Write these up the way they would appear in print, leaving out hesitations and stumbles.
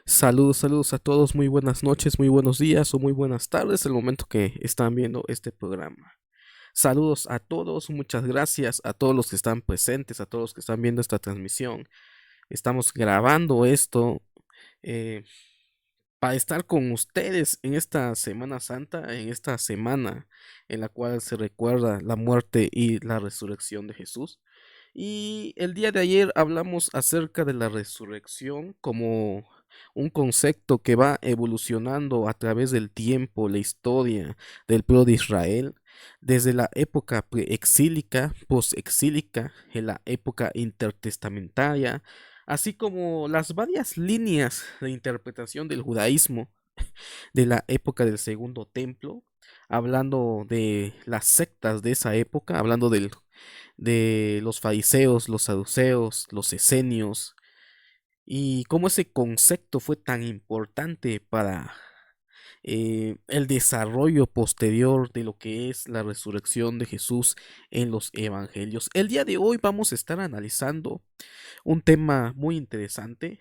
Saludos a todos, muy buenas noches, muy buenos días o muy buenas tardes, el momento que están viendo este programa. Saludos a todos, muchas gracias a todos los que están presentes, a todos los que están viendo esta transmisión. Estamos grabando esto eh, para estar con ustedes en esta Semana Santa, en esta semana en la cual se recuerda la muerte y la resurrección de Jesús. Y el día de ayer hablamos acerca de la resurrección como un concepto que va evolucionando a través del tiempo, la historia del pueblo de Israel, desde la época preexílica, posexílica, en la época intertestamentaria, así como las varias líneas de interpretación del judaísmo de la época del Segundo Templo, hablando de las sectas de esa época, hablando de los fariseos, los saduceos, los esenios, y cómo ese concepto fue tan importante para el desarrollo posterior de lo que es la resurrección de Jesús en los evangelios. El día de hoy vamos a estar analizando un tema muy interesante.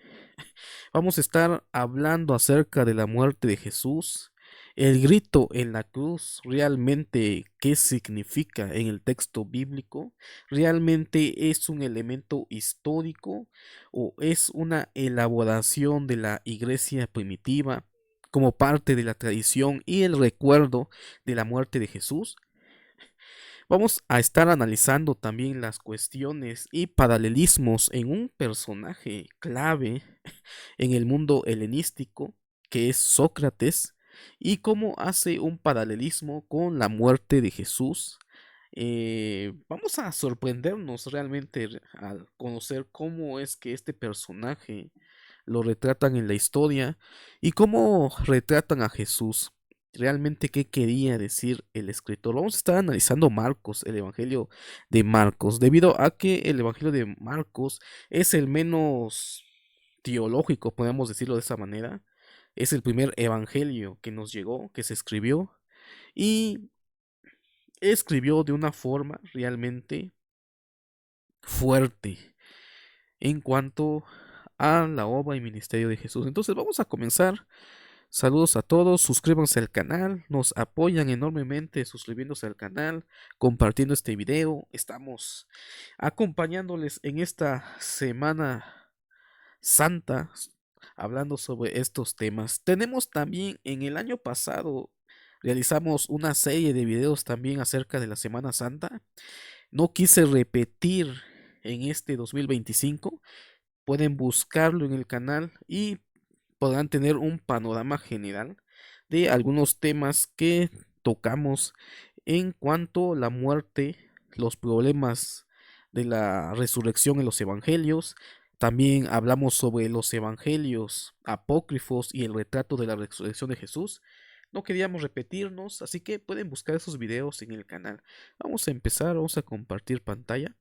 Vamos a estar hablando acerca de la muerte de Jesús, el grito en la cruz, realmente qué significa en el texto bíblico, realmente es un elemento histórico o es una elaboración de la iglesia primitiva como parte de la tradición y el recuerdo de la muerte de Jesús. Vamos a estar analizando también las cuestiones y paralelismos en un personaje clave en el mundo helenístico, que es Sócrates, y cómo hace un paralelismo con la muerte de Jesús. Vamos a sorprendernos realmente al conocer cómo es que este personaje lo retratan en la historia y cómo retratan a Jesús. Realmente qué quería decir el escritor. Vamos a estar analizando Marcos, el Evangelio de Marcos, debido a que el Evangelio de Marcos es el menos teológico, podemos decirlo de esa manera. Es el primer evangelio que nos llegó, que se escribió, y escribió de una forma realmente fuerte en cuanto a la obra y ministerio de Jesús. Entonces vamos a comenzar. Saludos a todos, suscríbanse al canal, nos apoyan enormemente suscribiéndose al canal, compartiendo este video. Estamos acompañándoles en esta semana santa, hablando sobre estos temas. Tenemos también en el año pasado, realizamos una serie de videos también acerca de la Semana Santa. No quise repetir en este 2025. Pueden buscarlo en el canal y podrán tener un panorama general de algunos temas que tocamos en cuanto a la muerte, los problemas de la resurrección en los evangelios. También hablamos sobre los evangelios apócrifos y el retrato de la resurrección de Jesús. No queríamos repetirnos, así que pueden buscar esos videos en el canal. Vamos a empezar, vamos a compartir pantalla.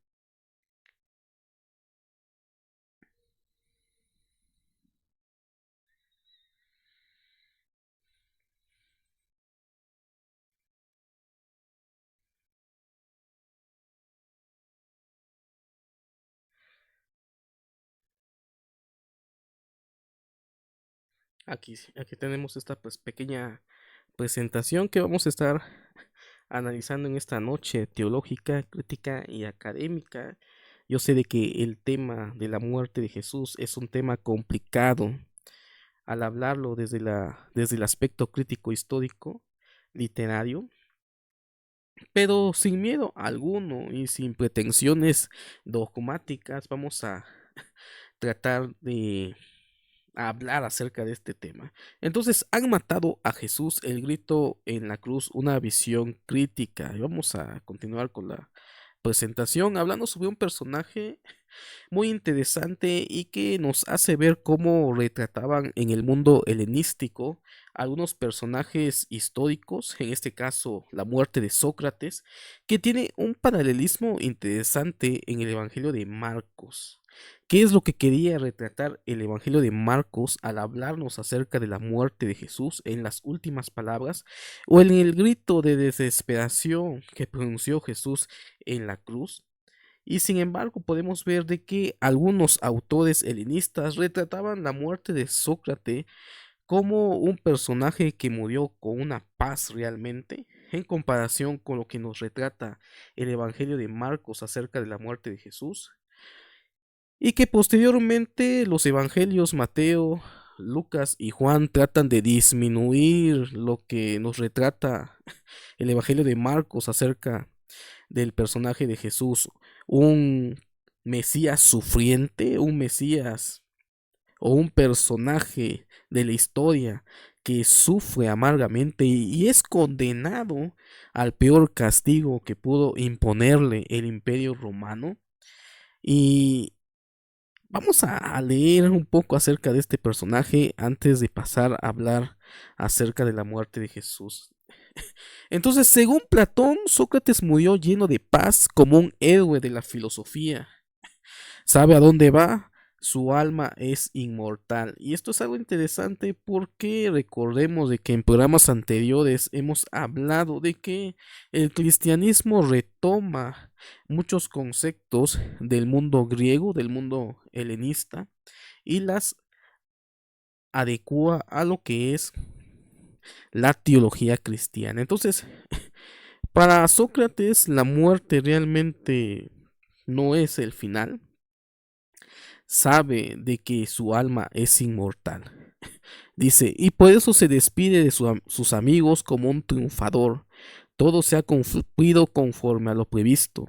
Aquí tenemos esta pues pequeña presentación que vamos a estar analizando en esta noche teológica, crítica y académica. Yo sé de que el tema de la muerte de Jesús es un tema complicado al hablarlo desde el aspecto crítico histórico, literario, pero sin miedo alguno y sin pretensiones dogmáticas vamos a tratar de hablar acerca de este tema. Entonces, han matado a Jesús, el grito en la cruz, una visión crítica. Y vamos a continuar con la presentación hablando sobre un personaje muy interesante y que nos hace ver cómo retrataban en el mundo helenístico algunos personajes históricos, en este caso la muerte de Sócrates, que tiene un paralelismo interesante en el Evangelio de Marcos. ¿Qué es lo que quería retratar el Evangelio de Marcos al hablarnos acerca de la muerte de Jesús en las últimas palabras o en el grito de desesperación que pronunció Jesús en la cruz? Y sin embargo podemos ver de que algunos autores helenistas retrataban la muerte de Sócrates como un personaje que murió con una paz realmente, en comparación con lo que nos retrata el Evangelio de Marcos acerca de la muerte de Jesús, y que posteriormente los Evangelios Mateo, Lucas y Juan tratan de disminuir lo que nos retrata el Evangelio de Marcos acerca del personaje de Jesús, un Mesías sufriente, un Mesías o un personaje de la historia que sufre amargamente y es condenado al peor castigo que pudo imponerle el Imperio Romano. Y vamos a leer un poco acerca de este personaje antes de pasar a hablar acerca de la muerte de Jesús. Entonces, según Platón, Sócrates murió lleno de paz como un héroe de la filosofía. Sabe a dónde va, su alma es inmortal. Y esto es algo interesante porque recordemos de que en programas anteriores hemos hablado de que el cristianismo retoma muchos conceptos del mundo griego, del mundo helenista, y las adecua a lo que es la teología cristiana. Entonces, para Sócrates, la muerte realmente no es el final. Sabe de que su alma es inmortal. Dice, y por eso se despide de sus amigos como un triunfador. Todo se ha cumplido conforme a lo previsto.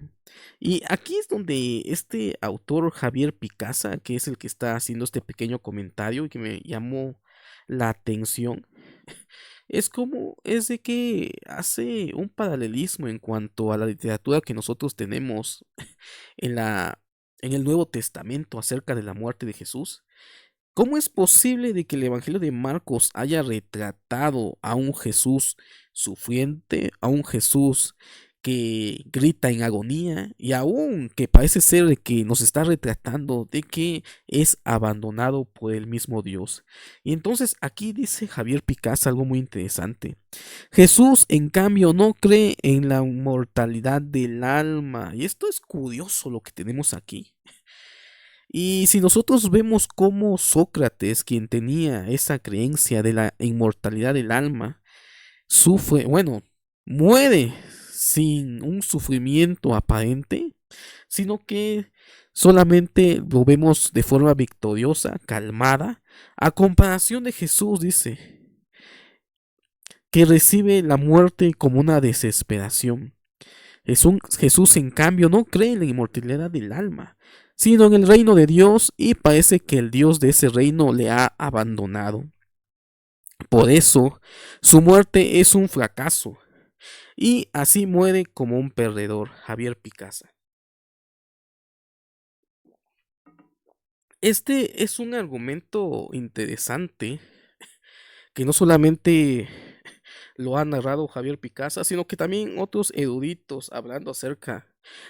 Y aquí es donde este autor Javier Picasa, que es el que está haciendo este pequeño comentario y que me llamó la atención, es de que hace un paralelismo en cuanto a la literatura que nosotros tenemos en en el Nuevo Testamento acerca de la muerte de Jesús. ¿Cómo es posible de que el Evangelio de Marcos haya retratado a un Jesús sufriente, a un Jesús que grita en agonía y aún que parece ser de que nos está retratando de que es abandonado por el mismo Dios? Y entonces aquí dice Javier Picasa algo muy interesante. Jesús, en cambio, no cree en la inmortalidad del alma. Y esto es curioso lo que tenemos aquí. Y si nosotros vemos cómo Sócrates, quien tenía esa creencia de la inmortalidad del alma, sufre, bueno, muere sin un sufrimiento aparente, sino que solamente lo vemos de forma victoriosa, calmada, a comparación de Jesús, dice, que recibe la muerte como una desesperación. Jesús, en cambio, no cree en la inmortalidad del alma, sino en el reino de Dios, y parece que el Dios de ese reino le ha abandonado. Por eso, su muerte es un fracaso, y así muere como un perdedor. Javier Picasa. Este es un argumento interesante que no solamente lo ha narrado Javier Picasa, sino que también otros eruditos hablando acerca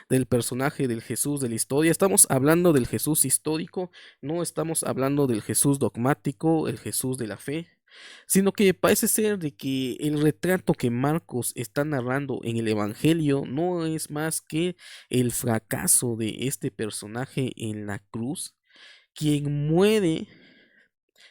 del personaje del Jesús de la historia. Estamos hablando del Jesús histórico, no estamos hablando del Jesús dogmático, el Jesús de la fe, sino que parece ser de que el retrato que Marcos está narrando en el Evangelio no es más que el fracaso de este personaje en la cruz, quien muere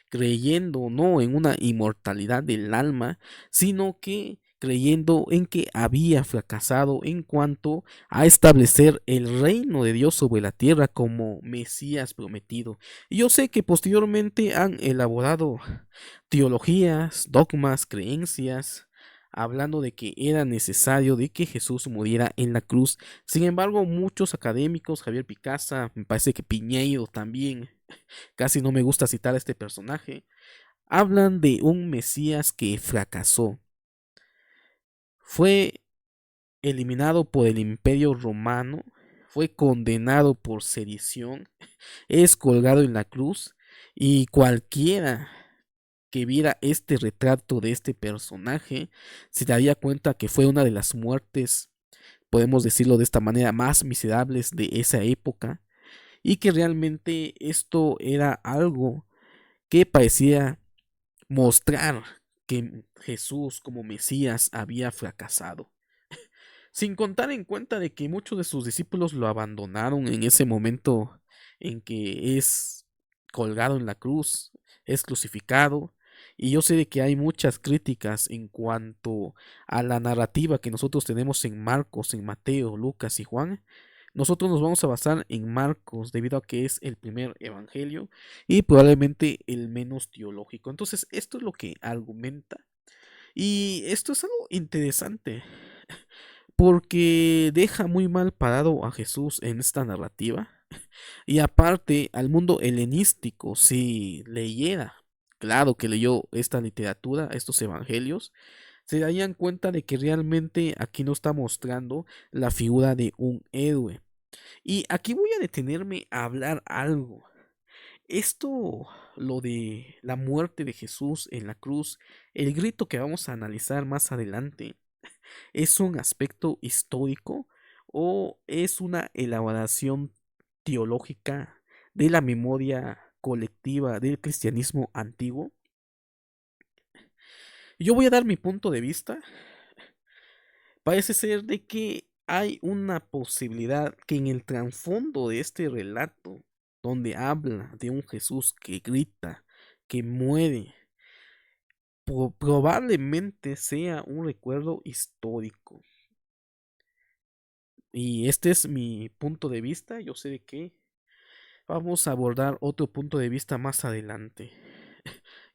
creyendo no en una inmortalidad del alma, sino que creyendo en que había fracasado en cuanto a establecer el reino de Dios sobre la tierra como Mesías prometido. Y yo sé que posteriormente han elaborado teologías, dogmas, creencias, hablando de que era necesario de que Jesús muriera en la cruz. Sin embargo, muchos académicos, Javier Picasa, me parece que Piñeiro también, casi no me gusta citar a este personaje, hablan de un Mesías que fracasó. Fue eliminado por el Imperio Romano, fue condenado por sedición, es colgado en la cruz, y cualquiera que viera este retrato de este personaje se daría cuenta que fue una de las muertes, podemos decirlo de esta manera, más miserables de esa época, y que realmente esto era algo que parecía mostrar que Jesús como Mesías había fracasado. sin contar en cuenta de que muchos de sus discípulos lo abandonaron en ese momento en que es colgado en la cruz, es crucificado. Y yo sé de que hay muchas críticas en cuanto a la narrativa que nosotros tenemos en Marcos, en Mateo, Lucas y Juan. Nosotros nos vamos a basar en Marcos debido a que es el primer evangelio y probablemente el menos teológico. Entonces, esto es lo que argumenta. Y esto es algo interesante porque deja muy mal parado a Jesús en esta narrativa. Y aparte, al mundo helenístico, si leyera, claro que leyó esta literatura, estos evangelios, se darían cuenta de que realmente aquí no está mostrando la figura de un héroe. Y aquí voy a detenerme a hablar algo. Esto, lo de la muerte de Jesús en la cruz, el grito que vamos a analizar más adelante, ¿es un aspecto histórico o es una elaboración teológica de la memoria colectiva del cristianismo antiguo? Yo voy a dar mi punto de vista. Parece ser de que hay una posibilidad que en el trasfondo de este relato, donde habla de un Jesús que grita, que muere, probablemente sea un recuerdo histórico. Y este es mi punto de vista. Yo sé de que vamos a abordar otro punto de vista más adelante.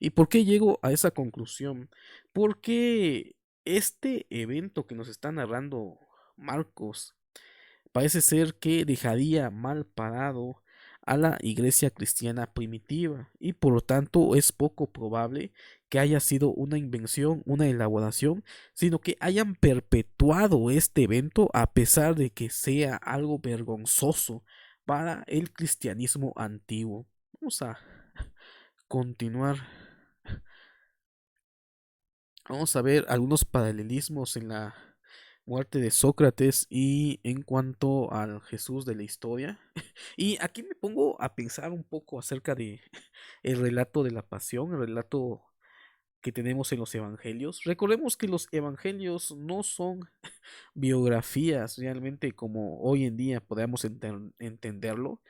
¿Y por qué llego a esa conclusión? Porque este evento que nos está narrando Marcos parece ser que dejaría mal parado a la iglesia cristiana primitiva y por lo tanto es poco probable que haya sido una invención, una elaboración, sino que hayan perpetuado este evento a pesar de que sea algo vergonzoso para el cristianismo antiguo. Vamos a continuar. Vamos a ver algunos paralelismos en la muerte de Sócrates y en cuanto al Jesús de la historia. Y aquí me pongo a pensar un poco acerca de el relato de la pasión, el relato que tenemos en los evangelios. Recordemos que los evangelios no son biografías realmente como hoy en día podemos entenderlo.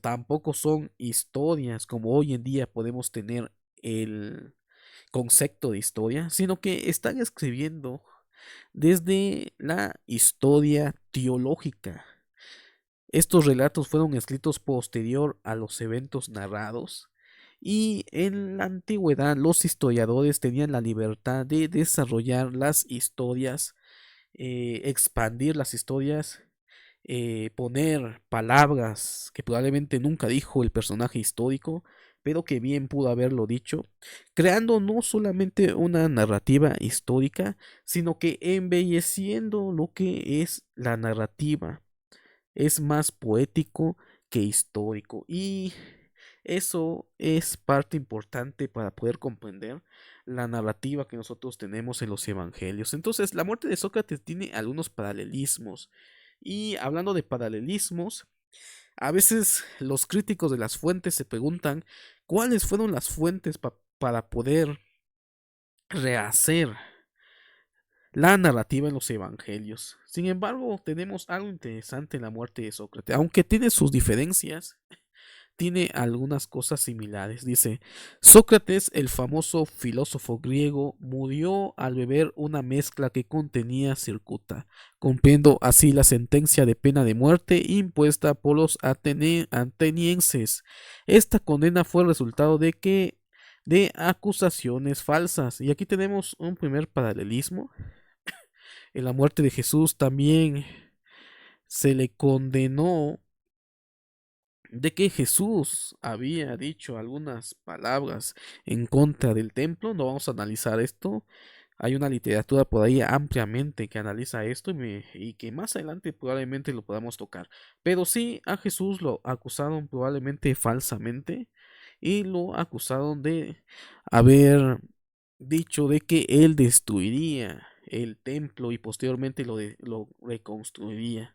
Tampoco son historias como hoy en día podemos tener el concepto de historia, sino que están escribiendo desde la historia teológica. Estos relatos fueron escritos posterior a los eventos narrados y en la antigüedad los historiadores tenían la libertad de desarrollar las historias, expandir las historias, poner palabras que probablemente nunca dijo el personaje histórico, pero que bien pudo haberlo dicho, creando no solamente una narrativa histórica, sino que embelleciendo lo que es la narrativa. Es más poético que histórico y eso es parte importante para poder comprender la narrativa que nosotros tenemos en los evangelios. Entonces, la muerte de Sócrates tiene algunos paralelismos. Y hablando de paralelismos, a veces los críticos de las fuentes se preguntan cuáles fueron las fuentes para poder rehacer la narrativa en los evangelios. Sin embargo, tenemos algo interesante en la muerte de Sócrates. Aunque tiene sus diferencias, tiene algunas cosas similares. Dice, Sócrates, el famoso filósofo griego, murió al beber una mezcla que contenía cicuta, cumpliendo así la sentencia de pena de muerte impuesta por los atenienses. Esta condena fue el resultado de acusaciones falsas. Y aquí tenemos un primer paralelismo. En la muerte de Jesús también se le condenó de que Jesús había dicho algunas palabras en contra del templo. No vamos a analizar esto. Hay una literatura por ahí ampliamente que analiza esto y que más adelante probablemente lo podamos tocar. Pero sí, a Jesús lo acusaron probablemente falsamente y lo acusaron de haber dicho de que él destruiría el templo y posteriormente lo reconstruiría.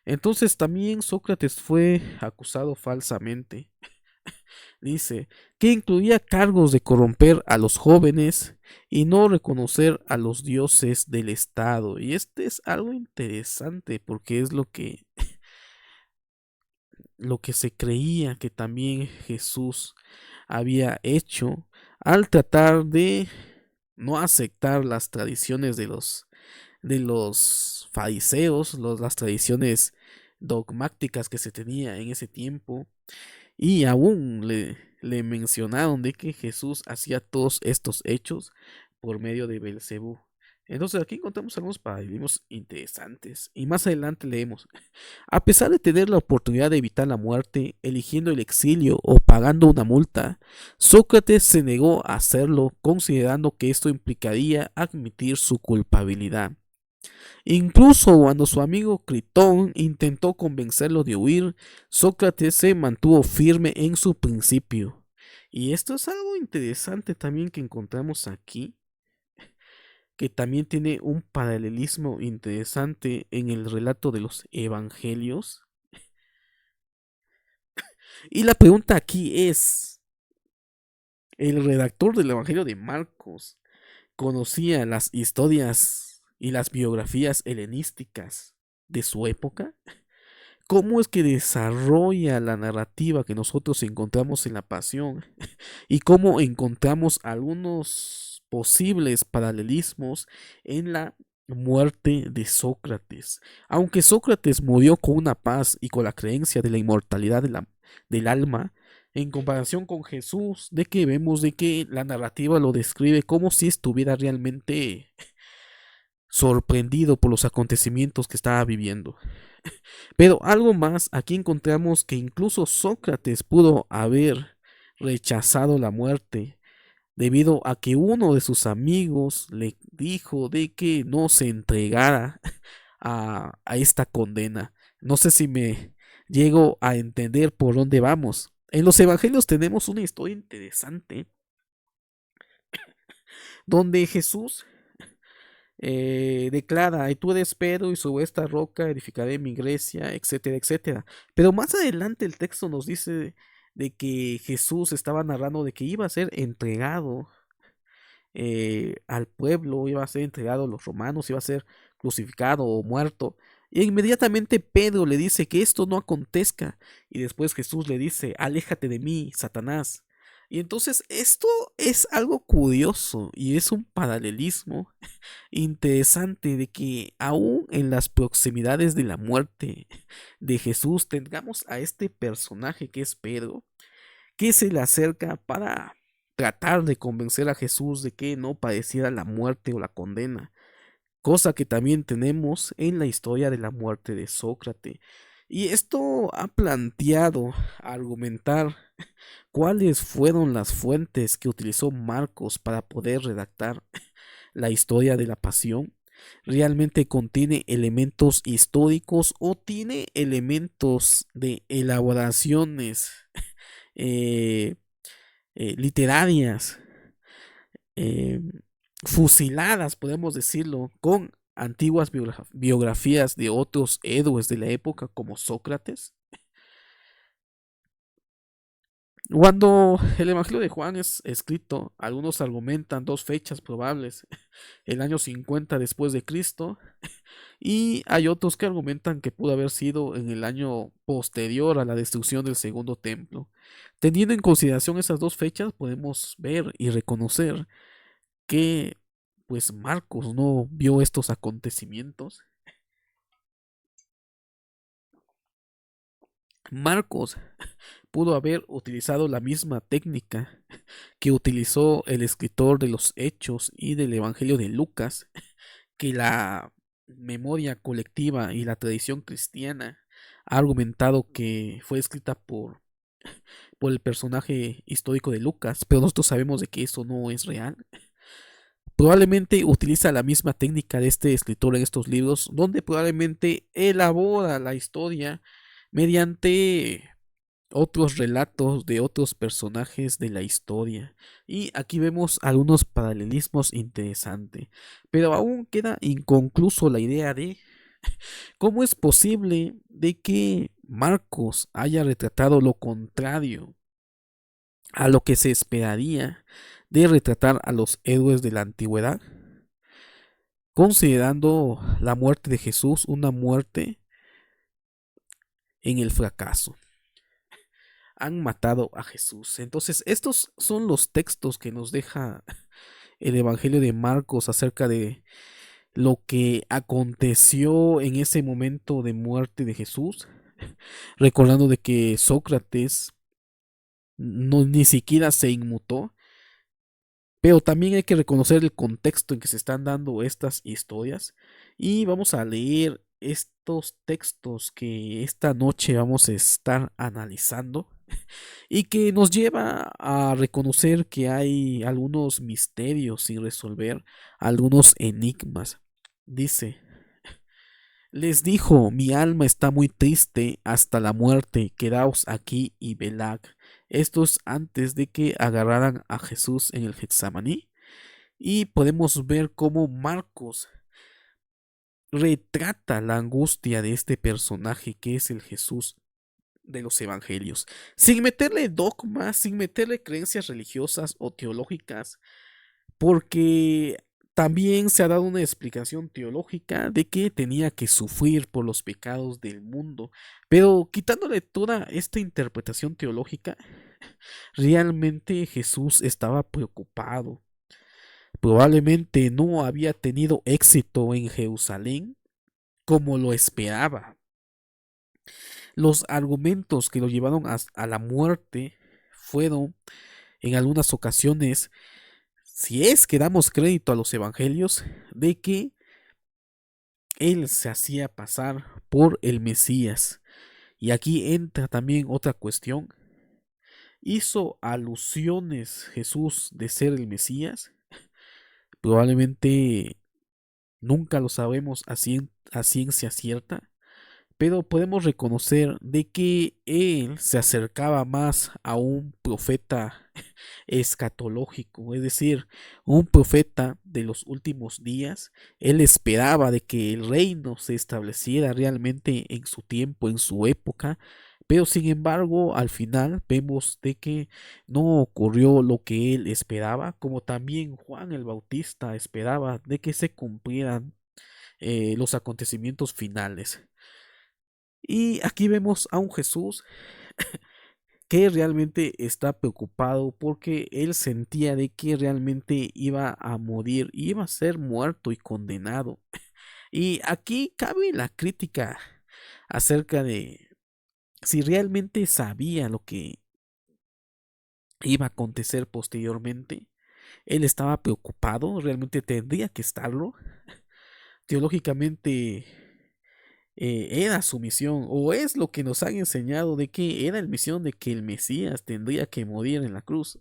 Entonces también Sócrates fue acusado falsamente dice que incluía cargos de corromper a los jóvenes y no reconocer a los dioses del Estado. Y este es algo interesante porque es lo que se creía que también Jesús había hecho al tratar de no aceptar las tradiciones de los fariseos, las tradiciones dogmáticas que se tenía en ese tiempo. Y aún le mencionaron de que Jesús hacía todos estos hechos por medio de Belcebú. Entonces aquí encontramos algunos paralelismos interesantes. Y más adelante leemos: a pesar de tener la oportunidad de evitar la muerte, eligiendo el exilio o pagando una multa, Sócrates se negó a hacerlo, considerando que esto implicaría admitir su culpabilidad. Incluso cuando su amigo Critón intentó convencerlo de huir, Sócrates se mantuvo firme en su principio. Y esto es algo interesante también que encontramos aquí, que también tiene un paralelismo interesante en el relato de los evangelios. Y la pregunta aquí es, ¿el redactor del Evangelio de Marcos conocía las historias y las biografías helenísticas de su época? ¿Cómo es que desarrolla la narrativa que nosotros encontramos en la Pasión? Y cómo encontramos algunos posibles paralelismos en la muerte de Sócrates. Aunque Sócrates murió con una paz y con la creencia de la inmortalidad del alma, en comparación con Jesús, de que vemos de que la narrativa lo describe como si estuviera realmente sorprendido por los acontecimientos que estaba viviendo. Pero algo más, aquí encontramos que incluso Sócrates pudo haber rechazado la muerte debido a que uno de sus amigos le dijo de que no se entregara a esta condena. No sé si me llego a entender por dónde vamos. En los evangelios tenemos una historia interesante donde Jesús declara: y tú eres Pedro, y sobre esta roca edificaré mi iglesia, etcétera, etcétera. Pero más adelante el texto nos dice de que Jesús estaba narrando de que iba a ser entregado al pueblo, iba a ser entregado a los romanos, iba a ser crucificado o muerto. Y inmediatamente Pedro le dice que esto no acontezca. Y después Jesús le dice: aléjate de mí, Satanás. Y entonces esto es algo curioso y es un paralelismo interesante de que aún en las proximidades de la muerte de Jesús tengamos a este personaje que es Pedro, que se le acerca para tratar de convencer a Jesús de que no padeciera la muerte o la condena, cosa que también tenemos en la historia de la muerte de Sócrates. Y esto ha planteado argumentar cuáles fueron las fuentes que utilizó Marcos para poder redactar la historia de la pasión. ¿Realmente contiene elementos históricos o tiene elementos de elaboraciones eh, literarias eh, fusiladas, podemos decirlo, con antiguas biografías de otros héroes de la época como Sócrates? Cuando el Evangelio de Juan es escrito, algunos argumentan dos fechas probables: el año 50 después de Cristo, y hay otros que argumentan que pudo haber sido en el año posterior a la destrucción del segundo templo. Teniendo en consideración esas dos fechas, podemos ver y reconocer que pues Marcos no vio estos acontecimientos. Marcos pudo haber utilizado la misma técnica que utilizó el escritor de los Hechos y del Evangelio de Lucas, que la memoria colectiva y la tradición cristiana ha argumentado que fue escrita por el personaje histórico de Lucas, pero nosotros sabemos de que eso no es real. Probablemente utiliza la misma técnica de este escritor en estos libros, donde probablemente elabora la historia mediante otros relatos de otros personajes de la historia. Y aquí vemos algunos paralelismos interesantes, pero aún queda inconcluso la idea de cómo es posible de que Marcos haya retratado lo contrario a lo que se esperaría de retratar a los héroes de la antigüedad, considerando la muerte de Jesús una muerte en el fracaso. Han matado a Jesús. Entonces, estos son los textos que nos deja el Evangelio de Marcos acerca de lo que aconteció en ese momento de muerte de Jesús, recordando de que Sócrates no ni siquiera se inmutó, pero también hay que reconocer el contexto en que se están dando estas historias y vamos a leer estos textos que esta noche vamos a estar analizando y que nos lleva a reconocer que hay algunos misterios sin resolver, algunos enigmas. Dice: les dijo, mi alma está muy triste hasta la muerte, quedaos aquí y velad. Esto es antes de que agarraran a Jesús en el Getsemaní. Y podemos ver cómo Marcos retrata la angustia de este personaje que es el Jesús de los evangelios, sin meterle dogmas, sin meterle creencias religiosas o teológicas, porque también se ha dado una explicación teológica de que tenía que sufrir por los pecados del mundo, pero quitándole toda esta interpretación teológica, realmente Jesús estaba preocupado. Probablemente no había tenido éxito en Jerusalén como lo esperaba. Los argumentos que lo llevaron a la muerte fueron en algunas ocasiones, si es que damos crédito a los evangelios, de que él se hacía pasar por el Mesías. Y aquí entra también otra cuestión. ¿Hizo alusiones Jesús de ser el Mesías? Probablemente nunca lo sabemos a ciencia cierta, pero podemos reconocer de que él se acercaba más a un profeta escatológico, es decir, un profeta de los últimos días. Él esperaba de que el reino se estableciera realmente en su tiempo, en su época, pero sin embargo al final vemos de que no ocurrió lo que él esperaba, como también Juan el Bautista esperaba de que se cumplieran los acontecimientos finales. Y aquí vemos a un Jesús que realmente está preocupado porque él sentía de que realmente iba a morir, iba a ser muerto y condenado. Y aquí cabe la crítica acerca de si realmente sabía lo que iba a acontecer posteriormente. Él estaba preocupado, realmente tendría que estarlo. Teológicamente era su misión, o es lo que nos han enseñado de que era la misión de que el Mesías tendría que morir en la cruz.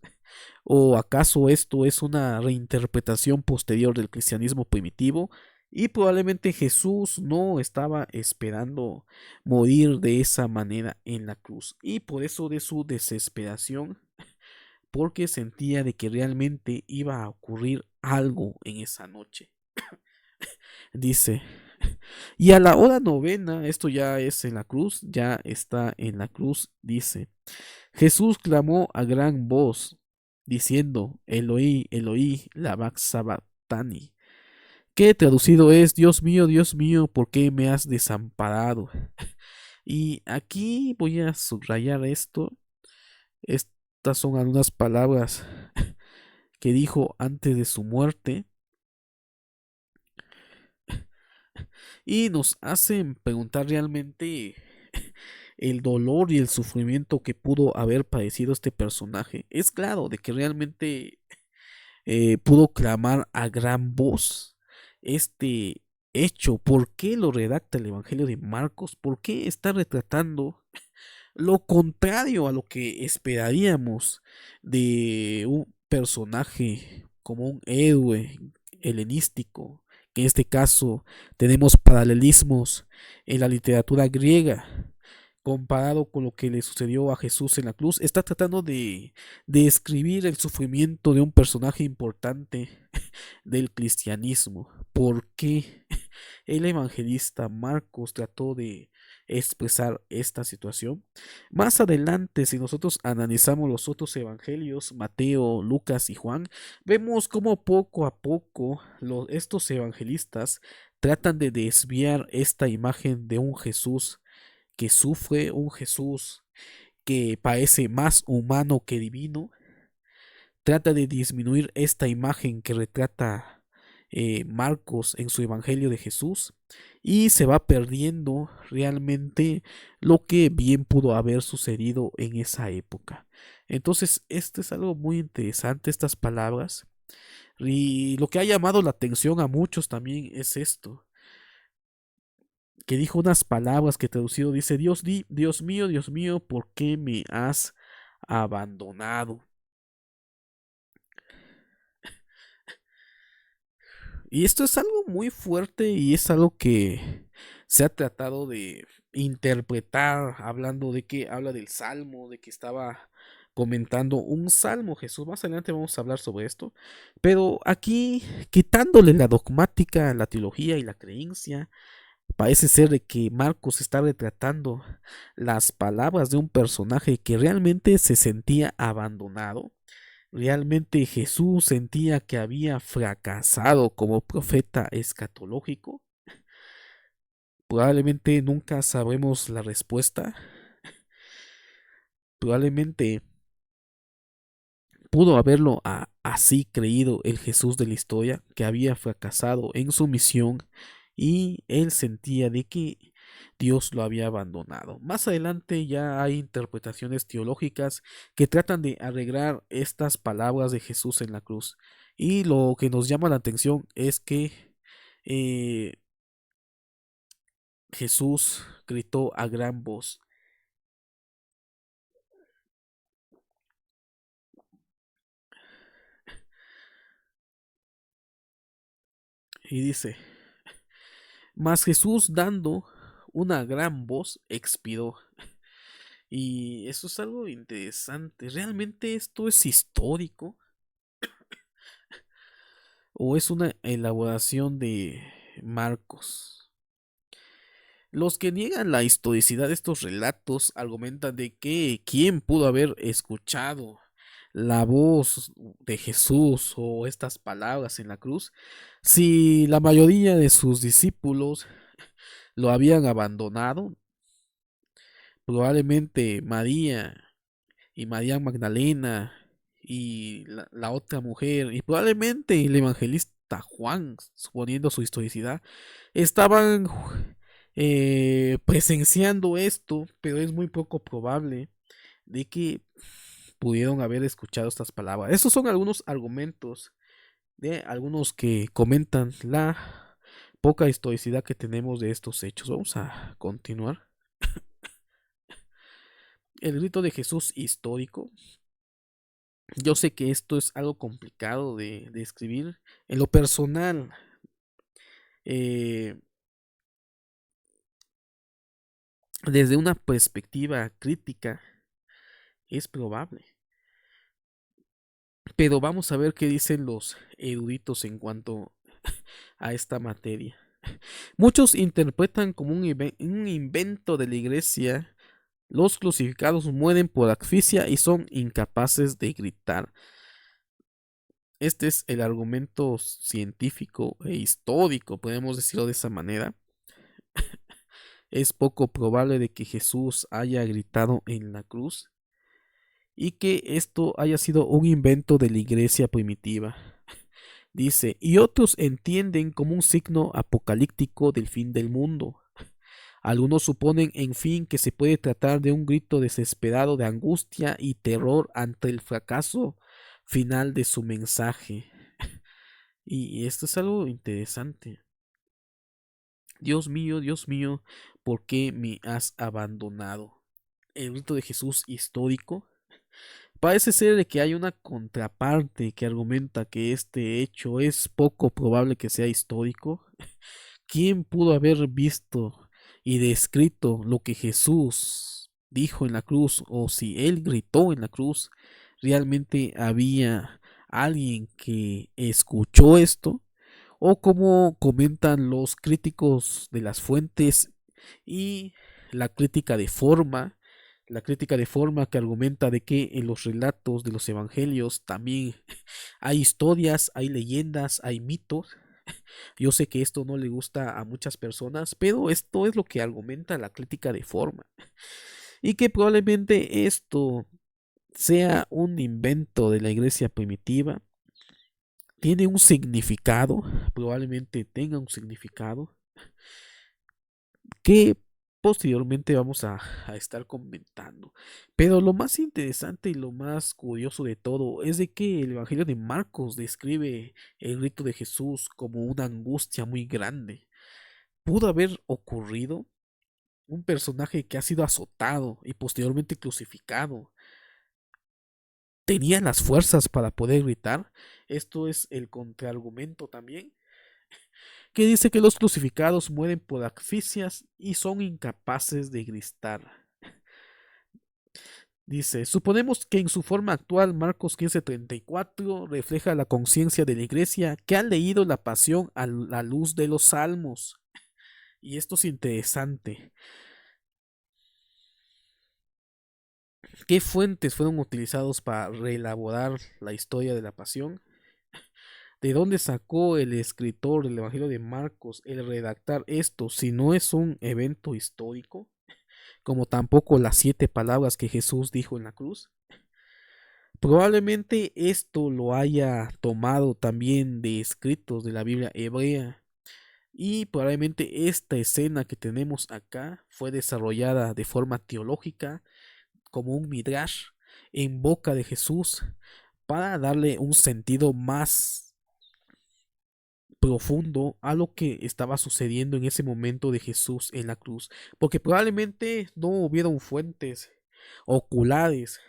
¿O acaso esto es una reinterpretación posterior del cristianismo primitivo? Y probablemente Jesús no estaba esperando morir de esa manera en la cruz. Y por eso de su desesperación, porque sentía de que realmente iba a ocurrir algo en esa noche. Dice: y a la hora novena, esto ya es en la cruz, ya está en la cruz, dice: Jesús clamó a gran voz, diciendo: Eloí, Eloí, lama sabactani, que traducido es: Dios mío, ¿por qué me has desamparado? Y aquí voy a subrayar esto. Estas son algunas palabras que dijo antes de su muerte y nos hacen preguntar realmente el dolor y el sufrimiento que pudo haber padecido este personaje. Es claro de que realmente pudo clamar a gran voz este hecho. ¿Por qué lo redacta el Evangelio de Marcos? ¿Por qué está retratando lo contrario a lo que esperaríamos de un personaje como un héroe helenístico? Que en este caso tenemos paralelismos en la literatura griega comparado con lo que le sucedió a Jesús en la cruz. Está tratando de describir el sufrimiento de un personaje importante del cristianismo. ¿Por qué el evangelista Marcos trató de expresar esta situación. Más adelante, si nosotros analizamos los otros evangelios, Mateo, Lucas y Juan, vemos cómo poco a poco estos evangelistas tratan de desviar esta imagen de un Jesús que sufre, un Jesús que parece más humano que divino, trata de disminuir esta imagen que retrata Marcos en su Evangelio de Jesús y se va perdiendo realmente lo que bien pudo haber sucedido en esa época. Entonces, esto es algo muy interesante, estas palabras. Y lo que ha llamado la atención a muchos también es esto, que dijo unas palabras que traducido dice, Dios mío, ¿por qué me has abandonado? Y esto es algo muy fuerte y es algo que se ha tratado de interpretar, hablando de que habla del salmo, de que estaba comentando un salmo Jesús. Más adelante vamos a hablar sobre esto. Pero aquí, quitándole la dogmática, la teología y la creencia, parece ser de que Marcos está retratando las palabras de un personaje que realmente se sentía abandonado. ¿Realmente Jesús sentía que había fracasado como profeta escatológico? Probablemente nunca sabremos la respuesta. Probablemente pudo haberlo así creído el Jesús de la historia, que había fracasado en su misión y él sentía de que Dios lo había abandonado. Más adelante ya hay interpretaciones teológicas que tratan de arreglar estas palabras de Jesús en la cruz. Y lo que nos llama la atención es que eh, Jesús gritó a gran voz y dice, mas Jesús dando una gran voz expiró. Y eso es algo interesante. ¿Realmente esto es histórico? ¿O es una elaboración de Marcos? Los que niegan la historicidad de estos relatos argumentan de que quién pudo haber escuchado la voz de Jesús o estas palabras en la cruz si la mayoría de sus discípulos lo habían abandonado. Probablemente María y María Magdalena y la otra mujer y probablemente el evangelista Juan, suponiendo su historicidad, estaban presenciando esto, pero es muy poco probable de que pudieron haber escuchado estas palabras. Estos son algunos argumentos de algunos que comentan la poca historicidad que tenemos de estos hechos. Vamos a continuar. El grito de Jesús histórico. Yo sé que esto es algo complicado de escribir. En lo personal, eh, desde una perspectiva crítica, es probable. Pero vamos a ver qué dicen los eruditos en cuanto a esta materia. Muchos interpretan como un invento de la iglesia. Los crucificados mueren por asfixia y son incapaces de gritar. Este es el argumento científico e histórico, podemos decirlo de esa manera. Es poco probable de que Jesús haya gritado en la cruz y que esto haya sido un invento de la iglesia primitiva. Dice, y otros entienden como un signo apocalíptico del fin del mundo. Algunos suponen, en fin, que se puede tratar de un grito desesperado de angustia y terror ante el fracaso final de su mensaje. Y esto es algo interesante. Dios mío, ¿por qué me has abandonado? El grito de Jesús histórico. Parece ser de que hay una contraparte que argumenta que este hecho es poco probable que sea histórico. ¿Quién pudo haber visto y descrito lo que Jesús dijo en la cruz? O si él gritó en la cruz, ¿realmente había alguien que escuchó esto? O como comentan los críticos de las fuentes y la crítica de forma, la crítica de forma que argumenta de que en los relatos de los evangelios también hay historias, hay leyendas, hay mitos. Yo sé que esto no le gusta a muchas personas, pero esto es lo que argumenta la crítica de forma. Y que probablemente esto sea un invento de la iglesia primitiva, tiene un significado, probablemente tenga un significado, que posteriormente vamos a estar comentando. Pero lo más interesante y lo más curioso de todo es de que el Evangelio de Marcos describe el grito de Jesús como una angustia muy grande. Pudo haber ocurrido un personaje que ha sido azotado y posteriormente crucificado. ¿Tenía las fuerzas para poder gritar? Esto es el contraargumento también, que dice que los crucificados mueren por asfixias y son incapaces de gritar. Dice, suponemos que en su forma actual Marcos 15:34 refleja la conciencia de la iglesia que ha leído la pasión a la luz de los salmos. Y esto es interesante. ¿Qué fuentes fueron utilizados para reelaborar la historia de la pasión? ¿De dónde sacó el escritor del Evangelio de Marcos el redactar esto si no es un evento histórico? Como tampoco las 7 palabras que Jesús dijo en la cruz. Probablemente esto lo haya tomado también de escritos de la Biblia hebrea. Y probablemente esta escena que tenemos acá fue desarrollada de forma teológica como un midrash en boca de Jesús para darle un sentido más profundo a lo que estaba sucediendo en ese momento de Jesús en la cruz, porque probablemente no hubieron fuentes oculares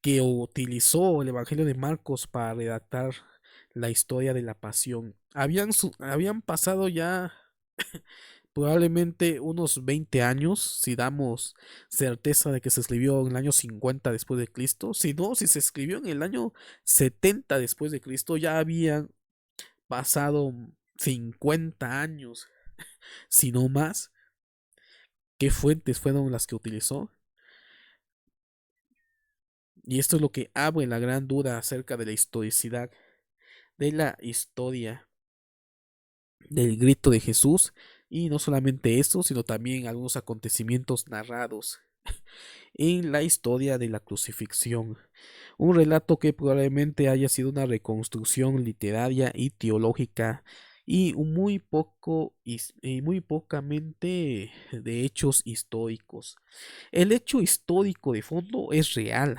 que utilizó el Evangelio de Marcos para redactar la historia de la pasión. Habían pasado ya probablemente unos 20 años, si damos certeza de que se escribió en el año 50 después de Cristo. Si no, si se escribió en el año 70 después de Cristo, ya habían pasado 50 años, si no más. ¿Qué fuentes fueron las que utilizó? Y esto es lo que abre la gran duda acerca de la historicidad de la historia del grito de Jesús, y no solamente eso, sino también algunos acontecimientos narrados en la historia de la crucifixión. Un relato que probablemente haya sido una reconstrucción literaria y teológica y muy pocamente de hechos históricos. El hecho histórico de fondo es real.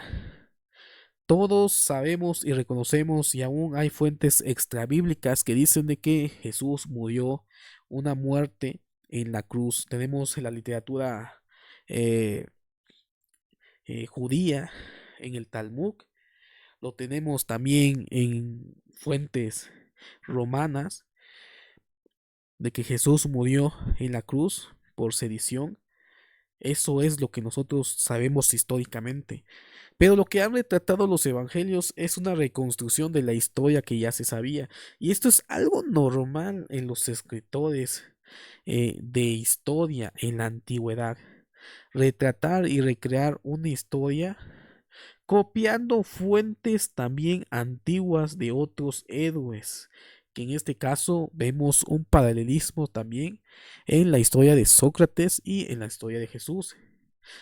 Todos sabemos y reconocemos, y aún hay fuentes extrabíblicas que dicen de que Jesús murió una muerte en la cruz. Tenemos en la literatura eh, judía, en el Talmud, lo tenemos también en fuentes romanas, de que Jesús murió en la cruz por sedición. Eso es lo que nosotros sabemos históricamente. Pero lo que han retratado los evangelios es una reconstrucción de la historia que ya se sabía. Y esto es algo normal en los escritores de historia en la antigüedad. Retratar y recrear una historia copiando fuentes también antiguas de otros héroes, que en este caso vemos un paralelismo también en la historia de Sócrates y en la historia de Jesús.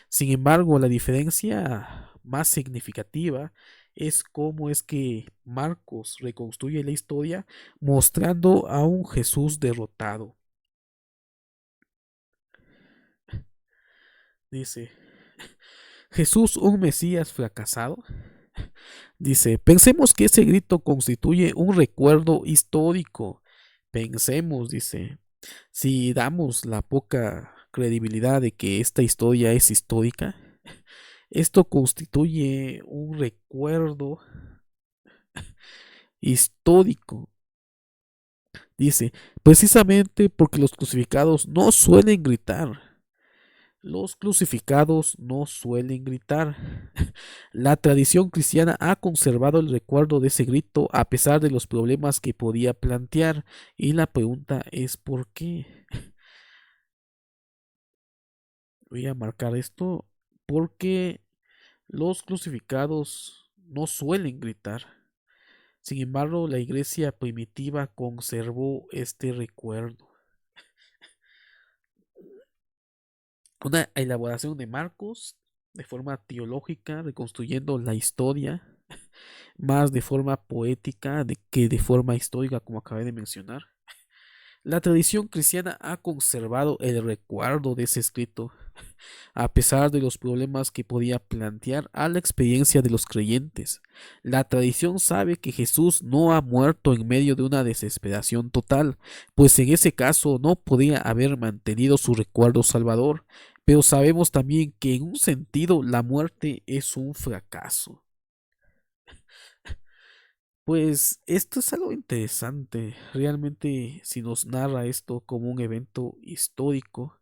Sin embargo, la diferencia más significativa es cómo es que Marcos reconstruye la historia mostrando a un Jesús derrotado. Dice, Jesús un Mesías fracasado. Dice, pensemos que ese grito constituye un recuerdo histórico. Pensemos, dice, si damos la poca credibilidad de que esta historia es histórica, esto constituye un recuerdo histórico. Dice, precisamente porque los crucificados no suelen gritar. Los crucificados no suelen gritar. La tradición cristiana ha conservado el recuerdo de ese grito a pesar de los problemas que podía plantear. Y la pregunta es ¿por qué? Voy a marcar esto porque los crucificados no suelen gritar. Sin embargo, la iglesia primitiva conservó este recuerdo. Una elaboración de Marcos de forma teológica, reconstruyendo la historia, más de forma poética que de forma histórica, como acabé de mencionar. La tradición cristiana ha conservado el recuerdo de ese escrito, a pesar de los problemas que podía plantear a la experiencia de los creyentes. La tradición sabe que Jesús no ha muerto en medio de una desesperación total, pues en ese caso no podía haber mantenido su recuerdo salvador, pero sabemos también que en un sentido la muerte es un fracaso. Pues esto es algo interesante, realmente si nos narra esto como un evento histórico,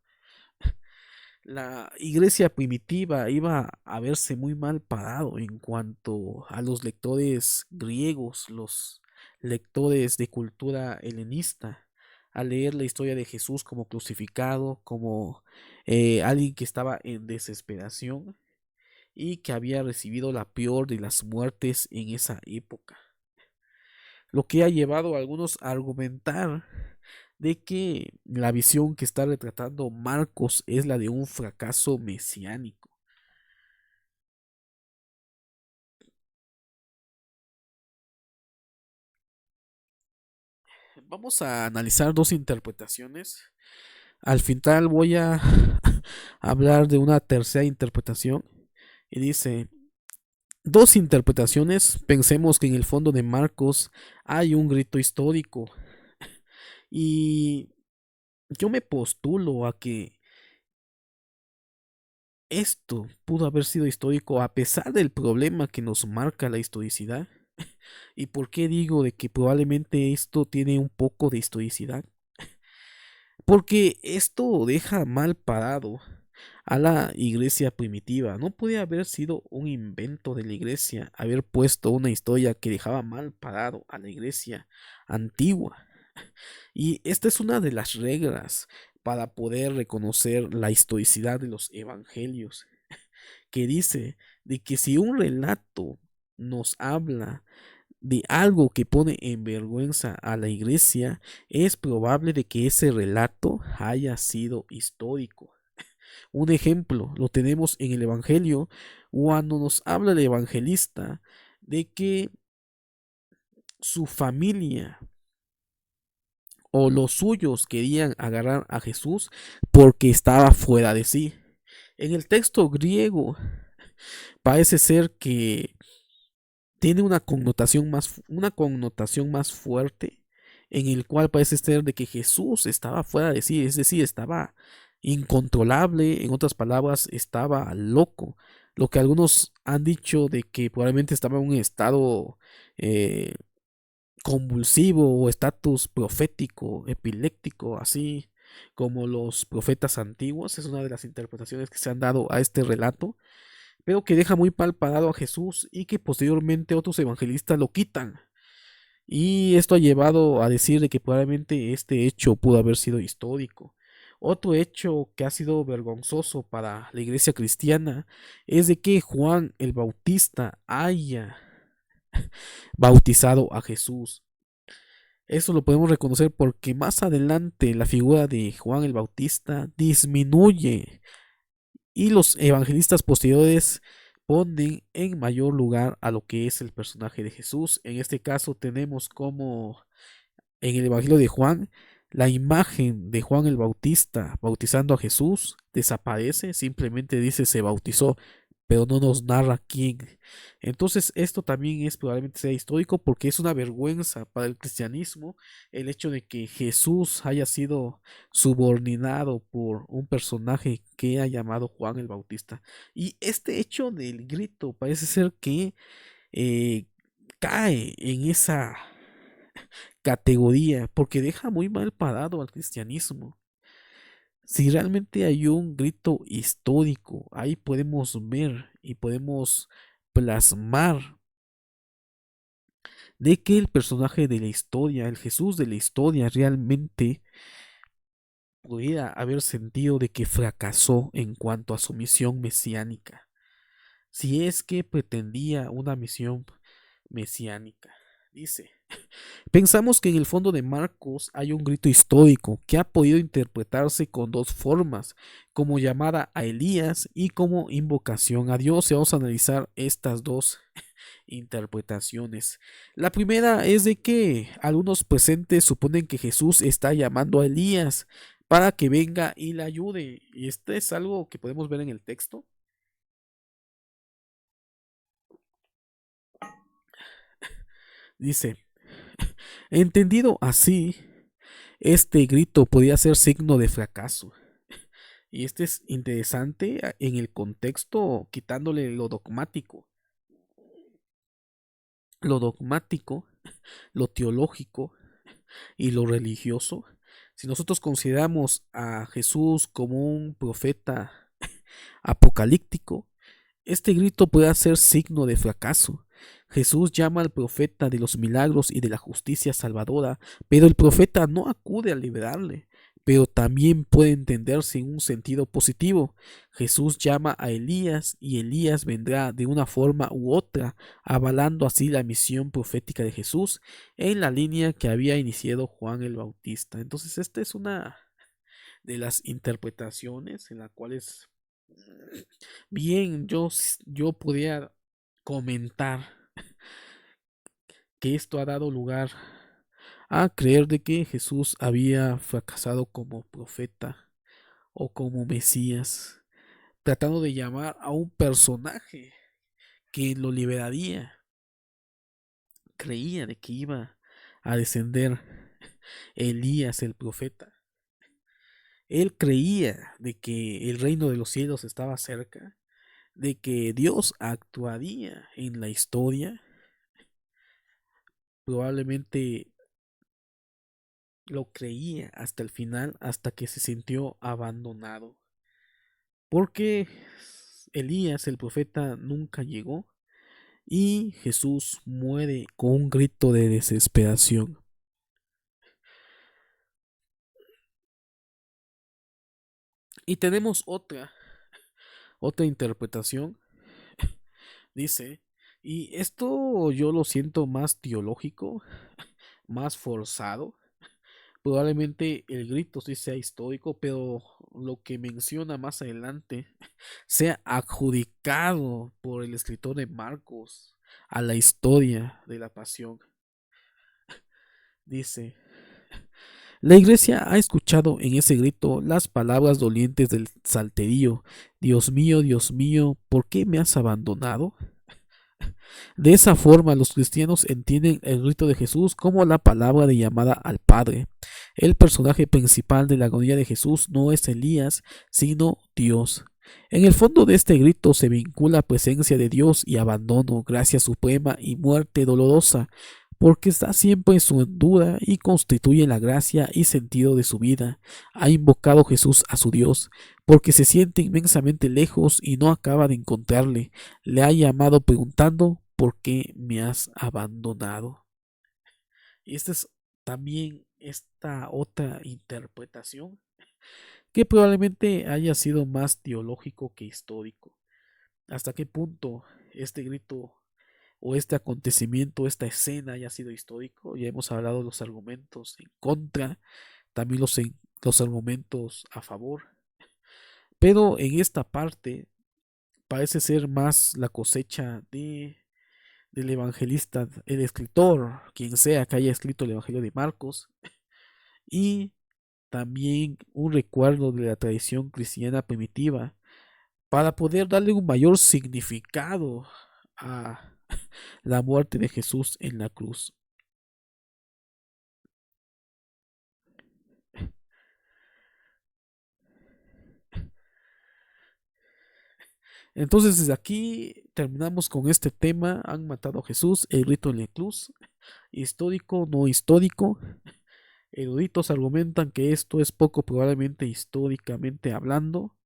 la iglesia primitiva iba a verse muy mal parado en cuanto a los lectores griegos, los lectores de cultura helenista, al leer la historia de Jesús como crucificado, como alguien que estaba en desesperación y que había recibido la peor de las muertes en esa época. Lo que ha llevado a algunos a argumentar de que la visión que está retratando Marcos es la de un fracaso mesiánico. Vamos a analizar dos interpretaciones. Al final voy a hablar de una tercera interpretación. Y dice, dos interpretaciones. Pensemos que en el fondo de Marcos hay un grito histórico. Y yo me postulo a que esto pudo haber sido histórico a pesar del problema que nos marca la historicidad. ¿Y por qué digo de que probablemente esto tiene un poco de historicidad? Porque esto deja mal parado a la iglesia primitiva. No puede haber sido un invento de la iglesia haber puesto una historia que dejaba mal parado a la iglesia antigua. Y esta es una de las reglas para poder reconocer la historicidad de los evangelios, que dice de que si un relato nos habla de algo que pone en vergüenza a la iglesia, es probable de que ese relato haya sido histórico. Un ejemplo lo tenemos en el Evangelio cuando nos habla el evangelista de que su familia o los suyos querían agarrar a Jesús porque estaba fuera de sí. En el texto griego parece ser que tiene una connotación más fuerte, en el cual parece ser de que Jesús estaba fuera de sí, es decir, estaba incontrolable, en otras palabras, estaba loco. Lo que algunos han dicho de que probablemente estaba en un estado eh, convulsivo o estatus profético, epiléptico, así como los profetas antiguos, es una de las interpretaciones que se han dado a este relato, pero que deja muy palpado a Jesús y que posteriormente otros evangelistas lo quitan. Y esto ha llevado a decir de que probablemente este hecho pudo haber sido histórico. Otro hecho que ha sido vergonzoso para la iglesia cristiana es de que Juan el Bautista haya bautizado a Jesús. Eso lo podemos reconocer porque más adelante la figura de Juan el Bautista disminuye y los evangelistas posteriores ponen en mayor lugar a lo que es el personaje de Jesús. En este caso tenemos como en el Evangelio de Juan la imagen de Juan el Bautista bautizando a Jesús desaparece, simplemente dice se bautizó, pero no nos narra quién. Entonces esto también es probablemente sea histórico porque es una vergüenza para el cristianismo el hecho de que Jesús haya sido subordinado por un personaje que ha llamado Juan el Bautista. Y este hecho del grito parece ser que eh, cae en esa categoría porque deja muy mal parado al cristianismo. Si realmente hay un grito histórico, ahí podemos ver y podemos plasmar de que el personaje de la historia, el Jesús de la historia realmente pudiera haber sentido de que fracasó en cuanto a su misión mesiánica, si es que pretendía una misión mesiánica. Dice, pensamos que en el fondo de Marcos hay un grito histórico que ha podido interpretarse con dos formas, como llamada a Elías y como invocación a Dios. Y vamos a analizar estas dos interpretaciones. La primera es de que algunos presentes suponen que Jesús está llamando a Elías para que venga y le ayude. Y este es algo que podemos ver en el texto. Dice, entendido así, este grito podía ser signo de fracaso. Y este es interesante en el contexto, quitándole lo dogmático, lo teológico y lo religioso. Si nosotros consideramos a Jesús como un profeta apocalíptico, este grito puede ser signo de fracaso. Jesús llama al profeta de los milagros y de la justicia salvadora, pero el profeta no acude a liberarle. Pero también puede entenderse en un sentido positivo. Jesús llama a Elías y Elías vendrá de una forma u otra, avalando así la misión profética de Jesús en la línea que había iniciado Juan el Bautista. Entonces, esta es una de las interpretaciones en las cuales bien yo podría comentar que esto ha dado lugar a creer de que Jesús había fracasado como profeta o como Mesías, tratando de llamar a un personaje que lo liberaría. Creía de que iba a descender Elías el profeta. Él creía de que el reino de los cielos estaba cerca, de que Dios actuaría en la historia. Probablemente lo creía hasta el final, hasta que se sintió abandonado. Porque Elías, el profeta, nunca llegó y Jesús muere con un grito de desesperación. Y tenemos otra interpretación. Dice, y esto yo lo siento más teológico, más forzado. Probablemente el grito sí sea histórico, pero lo que menciona más adelante sea adjudicado por el escritor de Marcos a la historia de la pasión. Dice, la iglesia ha escuchado en ese grito las palabras dolientes del salterio. Dios mío, ¿por qué me has abandonado? De esa forma, los cristianos entienden el grito de Jesús como la palabra de llamada al Padre. El personaje principal de la agonía de Jesús no es Elías, sino Dios. En el fondo de este grito se vincula presencia de Dios y abandono, gracia suprema y muerte dolorosa, porque está siempre en su hondura y constituye la gracia y sentido de su vida. Ha invocado Jesús a su Dios, porque se siente inmensamente lejos y no acaba de encontrarle. Le ha llamado preguntando: ¿por qué me has abandonado? Y esta es también esta otra interpretación que probablemente haya sido más teológico que histórico. ¿Hasta qué punto este grito o este acontecimiento, esta escena haya sido histórico? Ya hemos hablado de los argumentos en contra, también los argumentos a favor. Pero en esta parte parece ser más la cosecha del evangelista, el escritor, quien sea que haya escrito el Evangelio de Marcos, y también un recuerdo de la tradición cristiana primitiva para poder darle un mayor significado a la muerte de Jesús en la cruz. Entonces desde aquí terminamos con este tema. Han matado a Jesús, el rito en la cruz, histórico, no histórico. Eruditos argumentan que esto es poco probablemente históricamente hablando,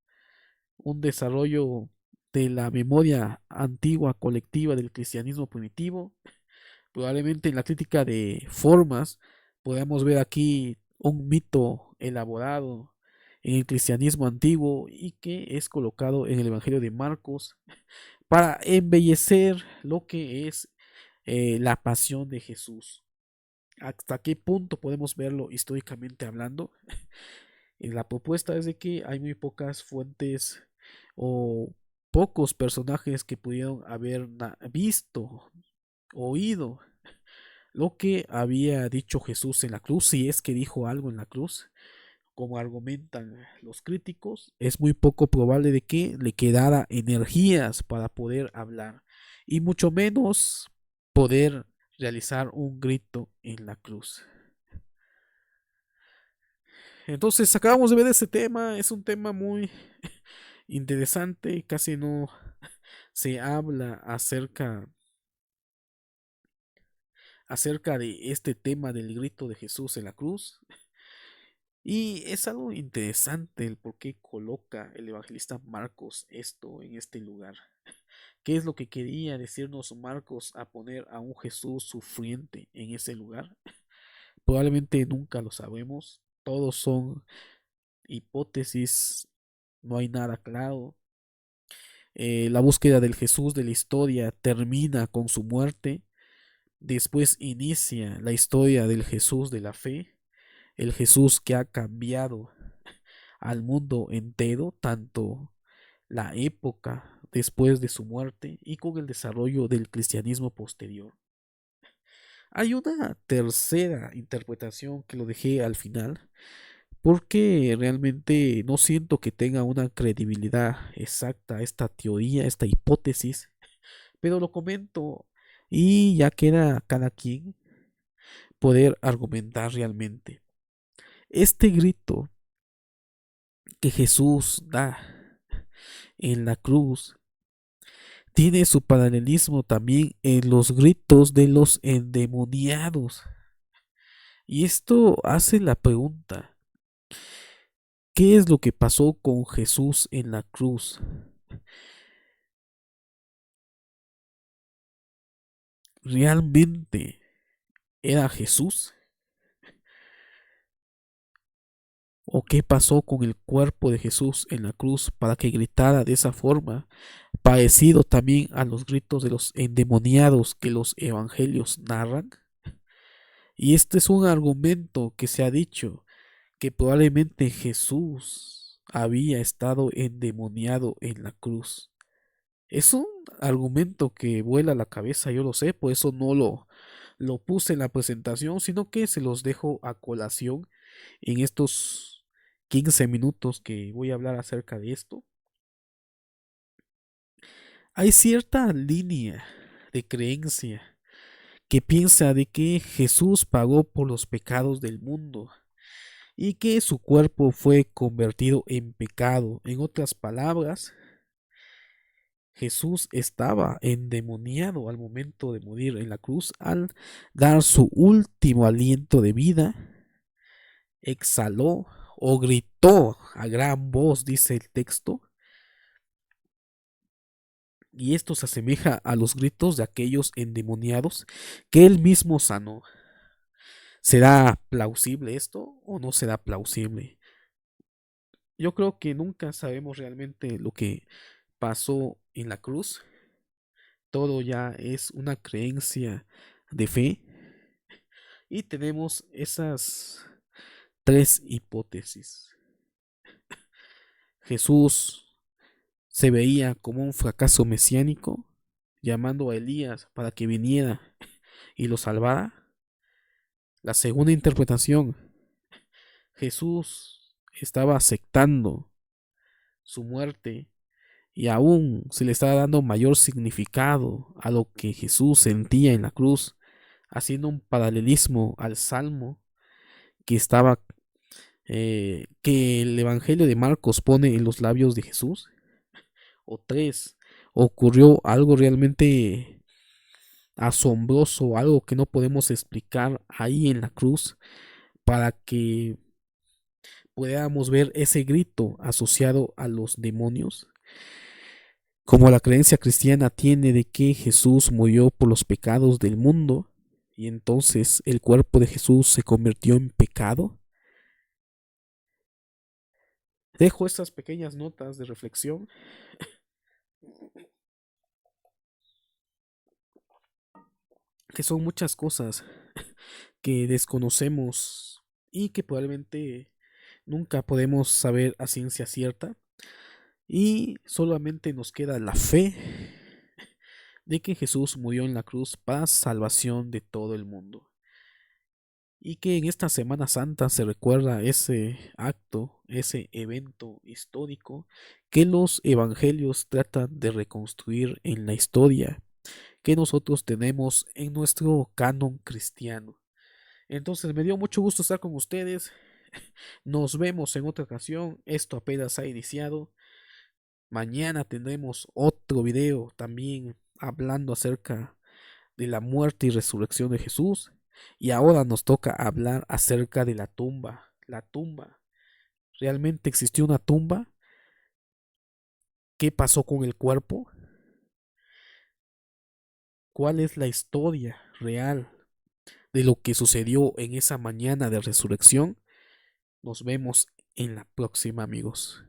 un desarrollo de la memoria antigua colectiva del cristianismo primitivo. Probablemente en la crítica de formas podamos ver aquí un mito elaborado en el cristianismo antiguo y que es colocado en el Evangelio de Marcos para embellecer lo que es la pasión de Jesús. ¿Hasta qué punto podemos verlo históricamente hablando? La propuesta es de que hay muy pocas fuentes o pocos personajes que pudieron haber visto, oído lo que había dicho Jesús en la cruz, si es que dijo algo en la cruz. Como argumentan los críticos, es muy poco probable de que le quedara energías para poder hablar y mucho menos poder realizar un grito en la cruz. Entonces acabamos de ver ese tema, es un tema muy interesante, casi no se habla acerca de este tema del grito de Jesús en la cruz. Y es algo interesante el por qué coloca el evangelista Marcos esto en este lugar. ¿Qué es lo que quería decirnos Marcos a poner a un Jesús sufriente en ese lugar? Probablemente nunca lo sabemos. Todos son hipótesis, no hay nada claro. La búsqueda del Jesús de la historia termina con su muerte. Después inicia la historia del Jesús de la fe, el Jesús que ha cambiado al mundo entero, tanto la época después de su muerte y con el desarrollo del cristianismo posterior. Hay una tercera interpretación que lo dejé al final porque realmente no siento que tenga una credibilidad exacta esta teoría, esta hipótesis, pero lo comento y ya queda cada quien poder argumentar realmente. Este grito que Jesús da en la cruz tiene su paralelismo también en los gritos de los endemoniados. Y esto hace la pregunta, ¿qué es lo que pasó con Jesús en la cruz? ¿Realmente era Jesús? ¿O qué pasó con el cuerpo de Jesús en la cruz para que gritara de esa forma, parecido también a los gritos de los endemoniados que los evangelios narran? Y este es un argumento que se ha dicho, que probablemente Jesús había estado endemoniado en la cruz. Es un argumento que vuela la cabeza, yo lo sé, por eso no lo puse en la presentación, sino que se los dejo a colación en estos 15 minutos que voy a hablar acerca de esto. Hay cierta línea de creencia que piensa de que Jesús pagó por los pecados del mundo y que su cuerpo fue convertido en pecado. En otras palabras, Jesús estaba endemoniado al momento de morir en la cruz, al dar su último aliento de vida, exhaló o gritó a gran voz, dice el texto, y esto se asemeja a los gritos de aquellos endemoniados que él mismo sanó. ¿Será plausible esto o no será plausible? Yo creo que nunca sabemos realmente lo que pasó en la cruz. Todo ya es una creencia de fe. Y tenemos esas tres hipótesis. Jesús se veía como un fracaso mesiánico, llamando a Elías para que viniera y lo salvara. La segunda interpretación, Jesús estaba aceptando su muerte y aún se le estaba dando mayor significado a lo que Jesús sentía en la cruz, haciendo un paralelismo al Salmo que estaba que el Evangelio de Marcos pone en los labios de Jesús. O tres, ocurrió algo realmente asombroso, algo que no podemos explicar ahí en la cruz, para que podamos ver ese grito asociado a los demonios. Como la creencia cristiana tiene de que Jesús murió por los pecados del mundo y entonces el cuerpo de Jesús se convirtió en pecado. Dejo estas pequeñas notas de reflexión que son muchas cosas que desconocemos y que probablemente nunca podemos saber a ciencia cierta, y solamente nos queda la fe de que Jesús murió en la cruz para salvación de todo el mundo. Y que en esta Semana Santa se recuerda ese acto, ese evento histórico que los evangelios tratan de reconstruir en la historia que nosotros tenemos en nuestro canon cristiano. Entonces me dio mucho gusto estar con ustedes. Nos vemos en otra ocasión. Esto apenas ha iniciado. Mañana tendremos otro video también hablando acerca de la muerte y resurrección de Jesús. Y ahora nos toca hablar acerca de la tumba. La tumba. ¿Realmente existió una tumba? ¿Qué pasó con el cuerpo? ¿Cuál es la historia real de lo que sucedió en esa mañana de resurrección? Nos vemos en la próxima, amigos.